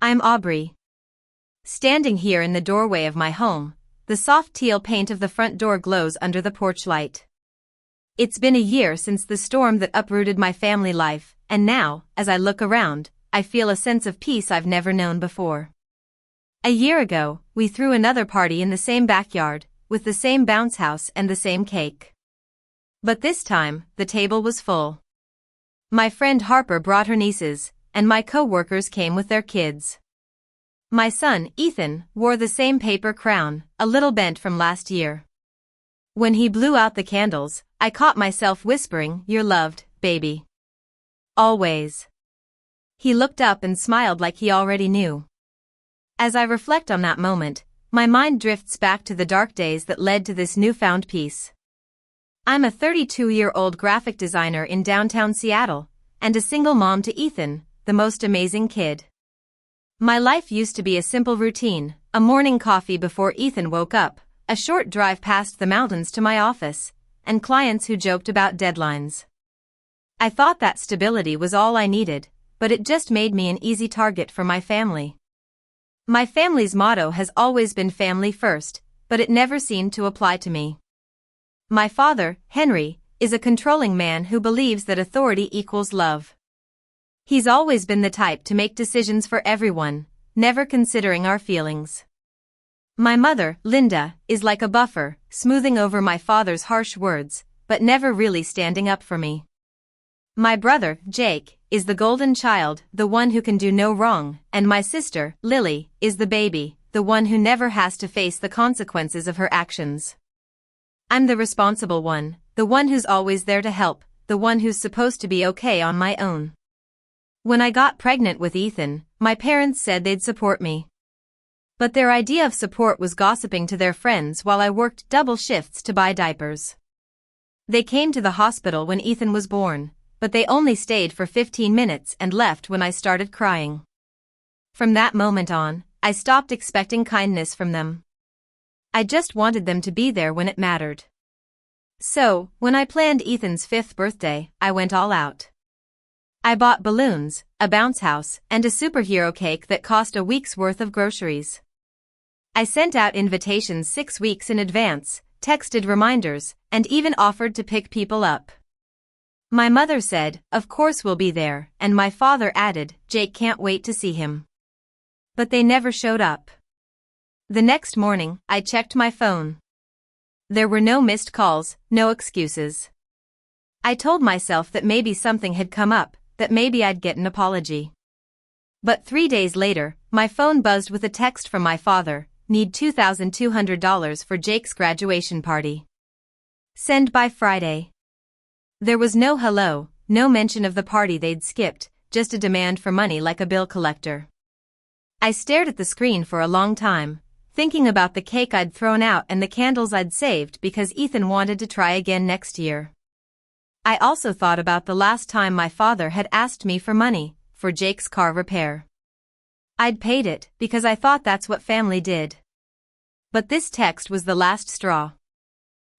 I'm Aubrey. Standing here in the doorway of my home, the soft teal paint of the front door glows under the porch light. It's been a year since the storm that uprooted my family life, and now, as I look around, I feel a sense of peace I've never known before. A year ago, we threw another party in the same backyard, with the same bounce house and the same cake. But this time, the table was full. My friend Harper brought her nieces, and my co-workers came with their kids. My son, Ethan, wore the same paper crown, a little bent from last year. When he blew out the candles, I caught myself whispering, "You're loved, baby. Always." He looked up and smiled like he already knew. As I reflect on that moment, my mind drifts back to the dark days that led to this newfound peace. I'm a 32-year-old graphic designer in downtown Seattle, and a single mom to Ethan, the most amazing kid. My life used to be a simple routine, a morning coffee before Ethan woke up, a short drive past the mountains to my office, and clients who joked about deadlines. I thought that stability was all I needed, but it just made me an easy target for my family. My family's motto has always been family first, but it never seemed to apply to me. My father, Henry, is a controlling man who believes that authority equals love. He's always been the type to make decisions for everyone, never considering our feelings. My mother, Linda, is like a buffer, smoothing over my father's harsh words, but never really standing up for me. My brother, Jake, is the golden child, the one who can do no wrong, and my sister, Lily, is the baby, the one who never has to face the consequences of her actions. I'm the responsible one, the one who's always there to help, the one who's supposed to be okay on my own. When I got pregnant with Ethan, my parents said they'd support me. But their idea of support was gossiping to their friends while I worked double shifts to buy diapers. They came to the hospital when Ethan was born, but they only stayed for 15 minutes and left when I started crying. From that moment on, I stopped expecting kindness from them. I just wanted them to be there when it mattered. So, when I planned Ethan's 5th birthday, I went all out. I bought balloons, a bounce house, and a superhero cake that cost a week's worth of groceries. I sent out invitations 6 weeks in advance, texted reminders, and even offered to pick people up. My mother said, "Of course we'll be there," and my father added, "Jake can't wait to see him." But they never showed up. The next morning, I checked my phone. There were no missed calls, no excuses. I told myself that maybe something had come up, that maybe I'd get an apology. But 3 days later, my phone buzzed with a text from my father, "Need $2,200 for Jake's graduation party. Send by Friday." There was no hello, no mention of the party they'd skipped, just a demand for money like a bill collector. I stared at the screen for a long time, thinking about the cake I'd thrown out and the candles I'd saved because Ethan wanted to try again next year. I also thought about the last time my father had asked me for money, for Jake's car repair. I'd paid it, because I thought that's what family did. But this text was the last straw.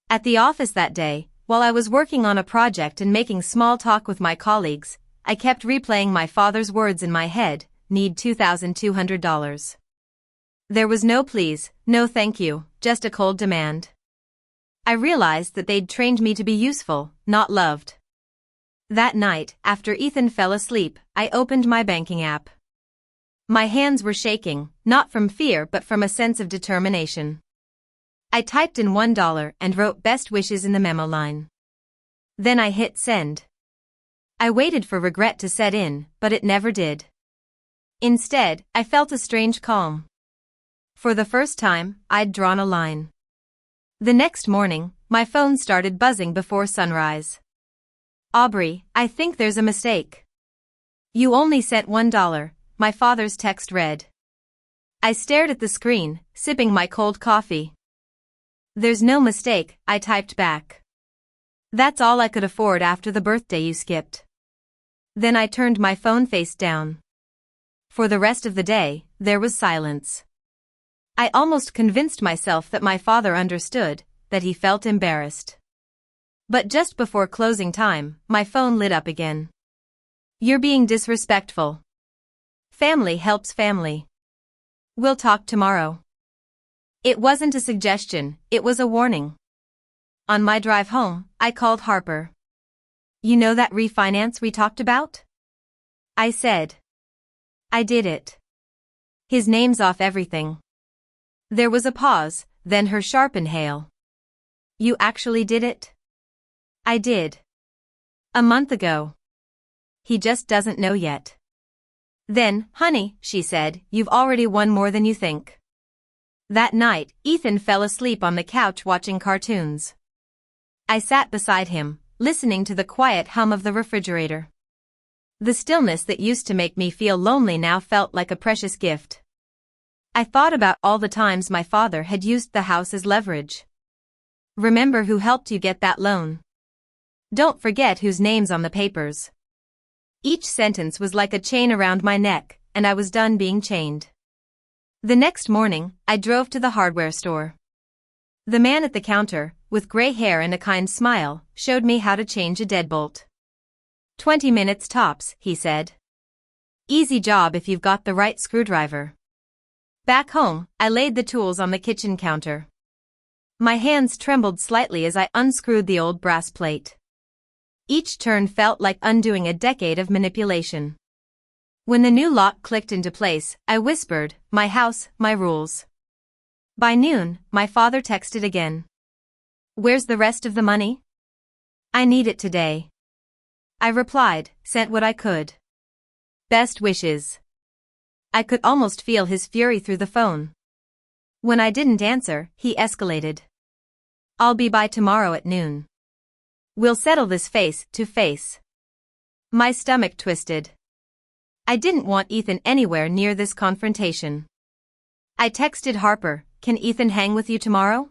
At the office that day, while I was working on a project and making small talk with my colleagues, I kept replaying my father's words in my head, "Need $2,200. There was no please, no thank you, just a cold demand. I realized that they'd trained me to be useful, not loved. That night, after Ethan fell asleep, I opened my banking app. My hands were shaking, not from fear but from a sense of determination. I typed in $1 and wrote best wishes in the memo line. Then I hit send. I waited for regret to set in, but it never did. Instead, I felt a strange calm. For the first time, I'd drawn a line. The next morning, my phone started buzzing before sunrise. "Aubrey, I think there's a mistake. You only sent $1, my father's text read. I stared at the screen, sipping my cold coffee. "There's no mistake," I typed back. "That's all I could afford after the birthday you skipped." Then I turned my phone face down. For the rest of the day, there was silence. I almost convinced myself that my father understood, that he felt embarrassed. But just before closing time, my phone lit up again. "You're being disrespectful. Family helps family. We'll talk tomorrow. It wasn't a suggestion, it was a warning. On my drive home, I called Harper. You know that refinance we talked about? I said. I did it. His name's off everything. There was a pause, then her sharp inhale. You actually did it? I did. A month ago. He just doesn't know yet. Then, honey, she said, you've already won more than you think. That night, Ethan fell asleep on the couch watching cartoons. I sat beside him, listening to the quiet hum of the refrigerator. The stillness that used to make me feel lonely now felt like a precious gift. I thought about all the times my father had used the house as leverage. Remember who helped you get that loan? Don't forget whose name's on the papers. Each sentence was like a chain around my neck, and I was done being chained. The next morning, I drove to the hardware store. The man at the counter, with gray hair and a kind smile, showed me how to change a deadbolt. 20 minutes tops, he said. Easy job if you've got the right screwdriver. Back home, I laid the tools on the kitchen counter. My hands trembled slightly as I unscrewed the old brass plate. Each turn felt like undoing a decade of manipulation. When the new lock clicked into place, I whispered, my house, my rules. By noon, my father texted again. Where's the rest of the money? I need it today. I replied, sent what I could. Best wishes. I could almost feel his fury through the phone. When I didn't answer, he escalated. I'll be by tomorrow at noon. We'll settle this face to face. My stomach twisted. I didn't want Ethan anywhere near this confrontation. I texted Harper, can Ethan hang with you tomorrow?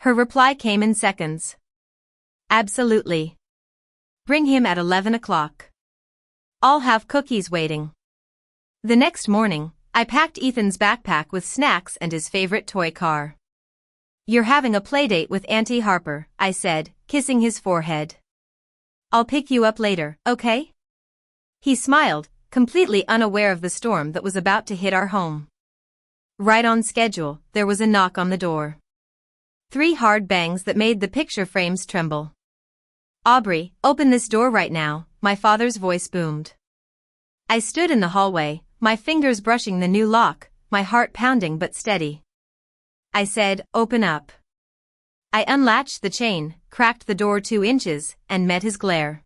Her reply came in seconds. Absolutely. Bring him at 11 o'clock. I'll have cookies waiting. The next morning, I packed Ethan's backpack with snacks and his favorite toy car. You're having a playdate with Auntie Harper, I said, kissing his forehead. I'll pick you up later, okay? He smiled, completely unaware of the storm that was about to hit our home. Right on schedule, there was a knock on the door. 3 hard bangs that made the picture frames tremble. Aubrey, open this door right now, my father's voice boomed. I stood in the hallway, my fingers brushing the new lock, my heart pounding but steady. I said, open up. I unlatched the chain, cracked the door 2 inches, and met his glare.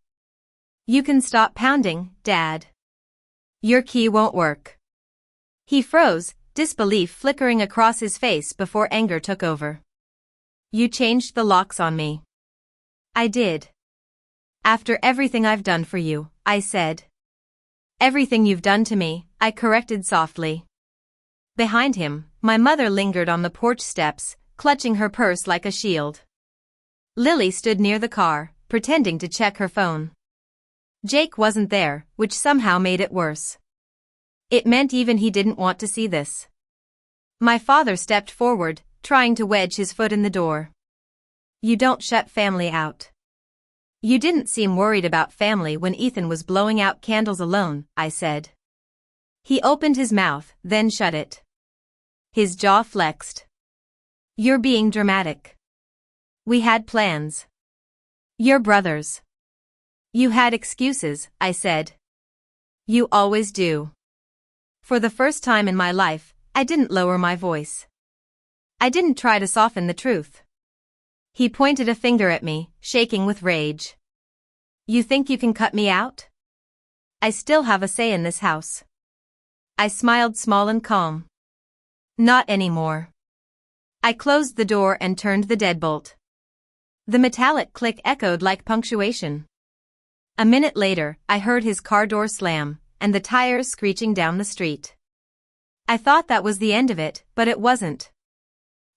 You can stop pounding, Dad. Your key won't work. He froze, disbelief flickering across his face before anger took over. You changed the locks on me. I did. After everything I've done for you, I said. Everything you've done to me, I corrected softly. Behind him, my mother lingered on the porch steps, clutching her purse like a shield. Lily stood near the car, pretending to check her phone. Jake wasn't there, which somehow made it worse. It meant even he didn't want to see this. My father stepped forward, trying to wedge his foot in the door. You don't shut family out. You didn't seem worried about family when Ethan was blowing out candles alone, I said. He opened his mouth, then shut it. His jaw flexed. You're being dramatic. We had plans. You're brothers. You had excuses, I said. You always do. For the first time in my life, I didn't lower my voice. I didn't try to soften the truth. He pointed a finger at me, shaking with rage. You think you can cut me out? I still have a say in this house. I smiled small and calm. Not anymore. I closed the door and turned the deadbolt. The metallic click echoed like punctuation. A minute later, I heard his car door slam, and the tires screeching down the street. I thought that was the end of it, but it wasn't.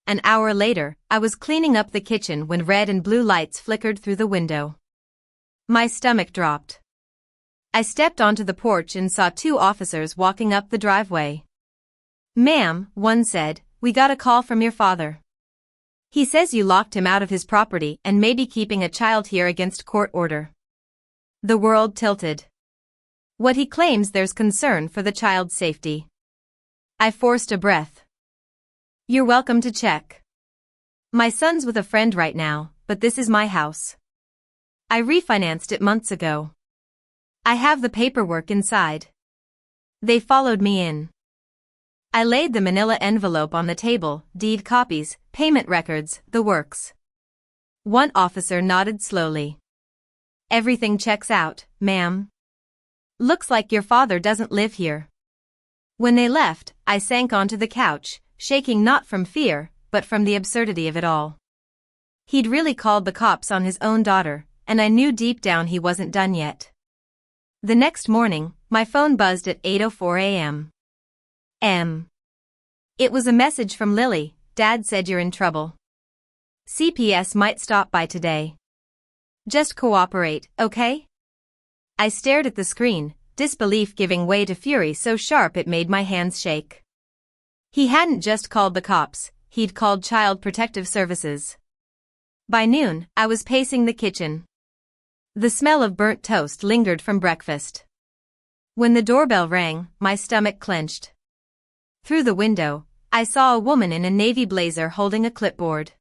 An hour later, I was cleaning up the kitchen when red and blue lights flickered through the window. My stomach dropped. I stepped onto the porch and saw 2 officers walking up the driveway. Ma'am, one said, we got a call from your father. He says you locked him out of his property and may be keeping a child here against court order. The world tilted. What he claims there's concern for the child's safety. I forced a breath. You're welcome to check. My son's with a friend right now, but this is my house. I refinanced it months ago. I have the paperwork inside. They followed me in. I laid the manila envelope on the table, deed copies, payment records, the works. One officer nodded slowly. Everything checks out, ma'am. Looks like your father doesn't live here. When they left, I sank onto the couch, shaking not from fear, but from the absurdity of it all. He'd really called the cops on his own daughter, and I knew deep down he wasn't done yet. The next morning, my phone buzzed at 8:04 a.m. It was a message from Lily. Dad said you're in trouble. CPS might stop by today. Just cooperate, okay? I stared at the screen, disbelief giving way to fury so sharp it made my hands shake. He hadn't just called the cops, he'd called Child Protective Services. By noon, I was pacing the kitchen. The smell of burnt toast lingered from breakfast. When the doorbell rang, my stomach clenched. Through the window, I saw a woman in a navy blazer holding a clipboard.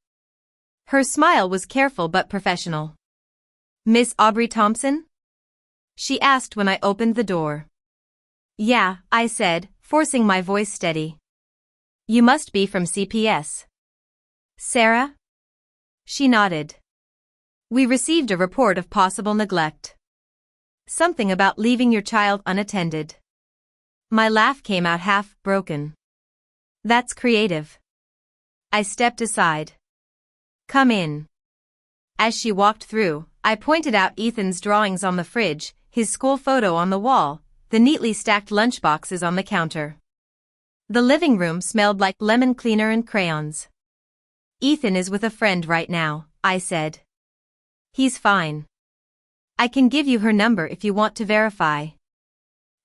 Her smile was careful but professional. Miss Aubrey Thompson? She asked when I opened the door. Yeah, I said, forcing my voice steady. You must be from CPS. Sarah? She nodded. We received a report of possible neglect. Something about leaving your child unattended. My laugh came out half broken. That's creative. I stepped aside. Come in. As she walked through, I pointed out Ethan's drawings on the fridge, his school photo on the wall, the neatly stacked lunchboxes on the counter. The living room smelled like lemon cleaner and crayons. Ethan is with a friend right now, I said. He's fine. I can give you her number if you want to verify.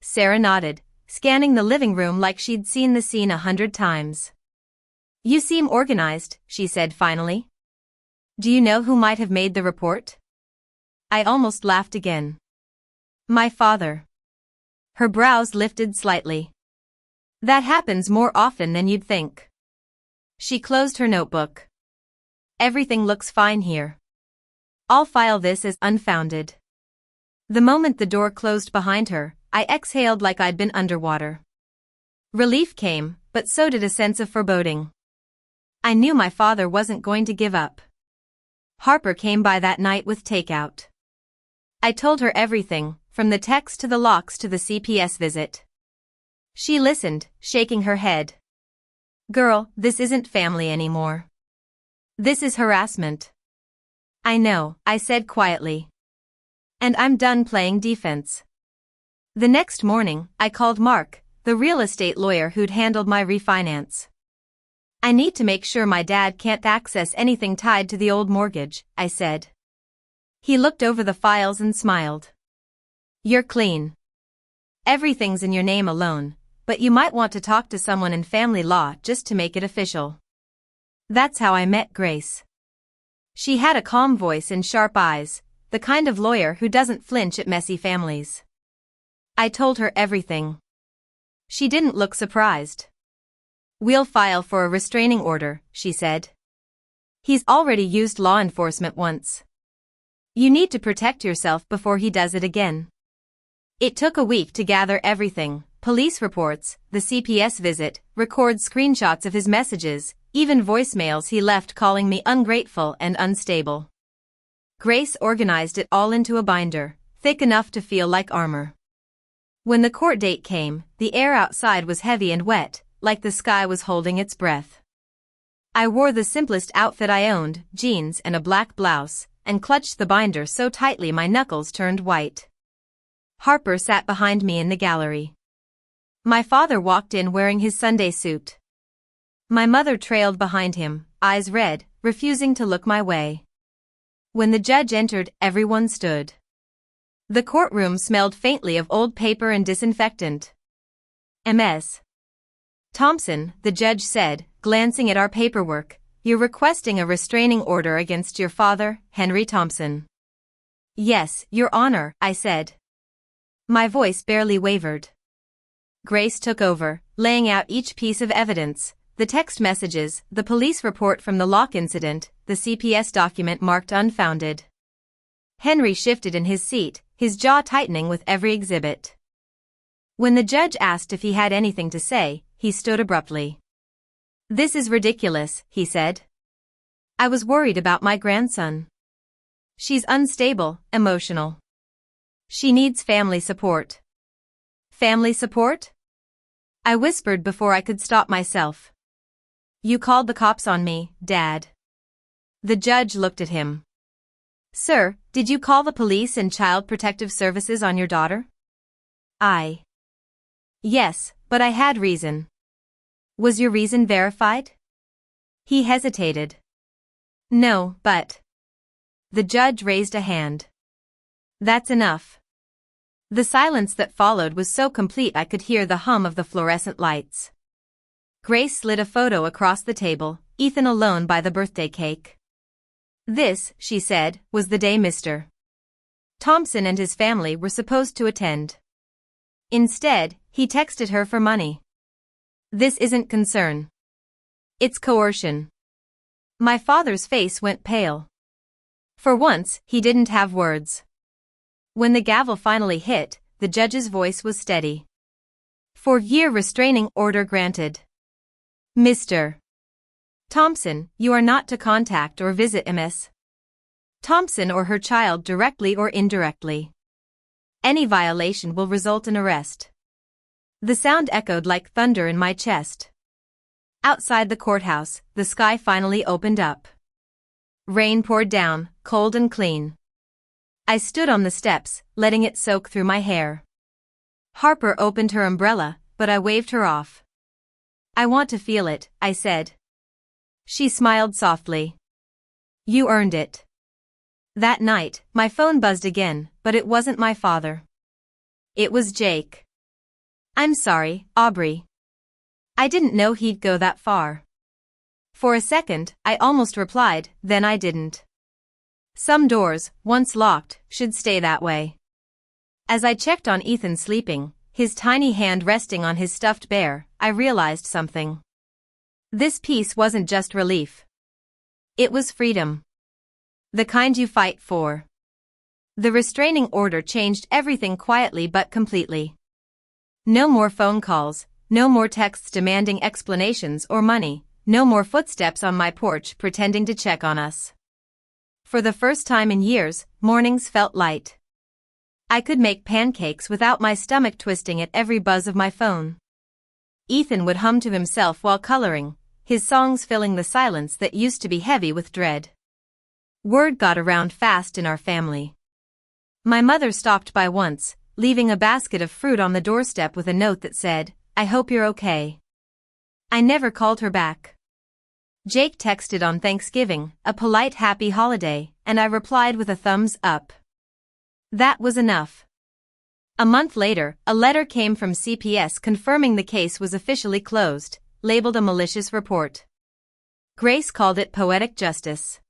Sarah nodded, scanning the living room like she'd seen the scene 100 times. You seem organized, she said finally. Do you know who might have made the report? I almost laughed again. My father. Her brows lifted slightly. That happens more often than you'd think. She closed her notebook. Everything looks fine here. I'll file this as unfounded. The moment the door closed behind her, I exhaled like I'd been underwater. Relief came, but so did a sense of foreboding. I knew my father wasn't going to give up. Harper came by that night with takeout. I told her everything, from the text to the locks to the CPS visit. She listened, shaking her head. Girl, this isn't family anymore. This is harassment. I know, I said quietly. And I'm done playing defense. The next morning, I called Mark, the real estate lawyer who'd handled my refinance. I need to make sure my dad can't access anything tied to the old mortgage, I said. He looked over the files and smiled. You're clean. Everything's in your name alone, but you might want to talk to someone in family law just to make it official. That's how I met Grace. She had a calm voice and sharp eyes, the kind of lawyer who doesn't flinch at messy families. I told her everything. She didn't look surprised. We'll file for a restraining order, she said. He's already used law enforcement once. You need to protect yourself before he does it again. It took a week to gather everything, police reports, the CPS visit, record screenshots of his messages, even voicemails he left calling me ungrateful and unstable. Grace organized it all into a binder, thick enough to feel like armor. When the court date came, the air outside was heavy and wet, like the sky was holding its breath. I wore the simplest outfit I owned, jeans and a black blouse, and clutched the binder so tightly my knuckles turned white. Harper sat behind me in the gallery. My father walked in wearing his Sunday suit. My mother trailed behind him, eyes red, refusing to look my way. When the judge entered, everyone stood. The courtroom smelled faintly of old paper and disinfectant. Ms. Thompson, the judge said, glancing at our paperwork, you're requesting a restraining order against your father, Henry Thompson. Yes, Your Honor, I said. My voice barely wavered. Grace took over, laying out each piece of evidence: the text messages, the police report from the lock incident, the CPS document marked unfounded. Henry shifted in his seat, his jaw tightening with every exhibit. When the judge asked if he had anything to say, he stood abruptly. "This is ridiculous," he said. "I was worried about my grandson. She's unstable, emotional. She needs family support." "Family support?" I whispered before I could stop myself. "You called the cops on me, Dad." The judge looked at him. "Sir, did you call the police and Child Protective Services on your daughter?" "Yes, but I had reason." "Was your reason verified?" He hesitated. "No, but..." The judge raised a hand. "That's enough." The silence that followed was so complete I could hear the hum of the fluorescent lights. Grace slid a photo across the table, Ethan alone by the birthday cake. "This," she said, "was the day Mr. Thompson and his family were supposed to attend. Instead, he texted her for money. This isn't concern. It's coercion." My father's face went pale. For once, he didn't have words. When the gavel finally hit, the judge's voice was steady. 4-year restraining order granted. Mr. Thompson, you are not to contact or visit Ms. Thompson or her child directly or indirectly. Any violation will result in arrest. The sound echoed like thunder in my chest. Outside the courthouse, the sky finally opened up. Rain poured down, cold and clean. I stood on the steps, letting it soak through my hair. Harper opened her umbrella, but I waved her off. "I want to feel it," I said. She smiled softly. "You earned it." That night, my phone buzzed again, but it wasn't my father. It was Jake. "I'm sorry, Aubrey. I didn't know he'd go that far." For a second, I almost replied, then I didn't. Some doors, once locked, should stay that way. As I checked on Ethan sleeping, his tiny hand resting on his stuffed bear, I realized something. This peace wasn't just relief. It was freedom. The kind you fight for. The restraining order changed everything quietly but completely. No more phone calls, no more texts demanding explanations or money, no more footsteps on my porch pretending to check on us. For the first time in years, mornings felt light. I could make pancakes without my stomach twisting at every buzz of my phone. Ethan would hum to himself while coloring, his songs filling the silence that used to be heavy with dread. Word got around fast in our family. My mother stopped by once, leaving a basket of fruit on the doorstep with a note that said, "I hope you're okay." I never called her back. Jake texted on Thanksgiving, a polite happy holiday, and I replied with a thumbs up. That was enough. A month later, a letter came from CPS confirming the case was officially closed, labeled a malicious report. Grace called it poetic justice.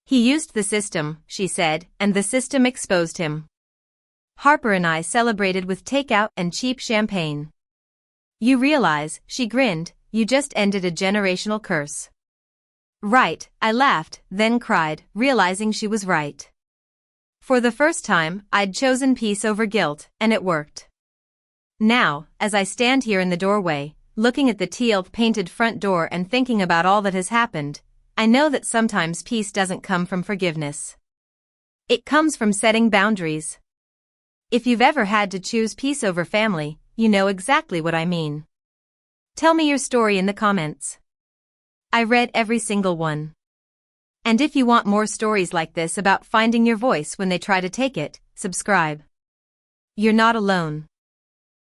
"He used the system," she said, "and the system exposed him." Harper and I celebrated with takeout and cheap champagne. "You realize," she grinned, "you just ended a generational curse." "Right," I laughed, then cried, realizing she was right. For the first time, I'd chosen peace over guilt, and it worked. Now, as I stand here in the doorway, looking at the teal-painted front door and thinking about all that has happened, I know that sometimes peace doesn't come from forgiveness. It comes from setting boundaries. If you've ever had to choose peace over family, you know exactly what I mean. Tell me your story in the comments. I read every single one. And if you want more stories like this about finding your voice when they try to take it, subscribe. You're not alone.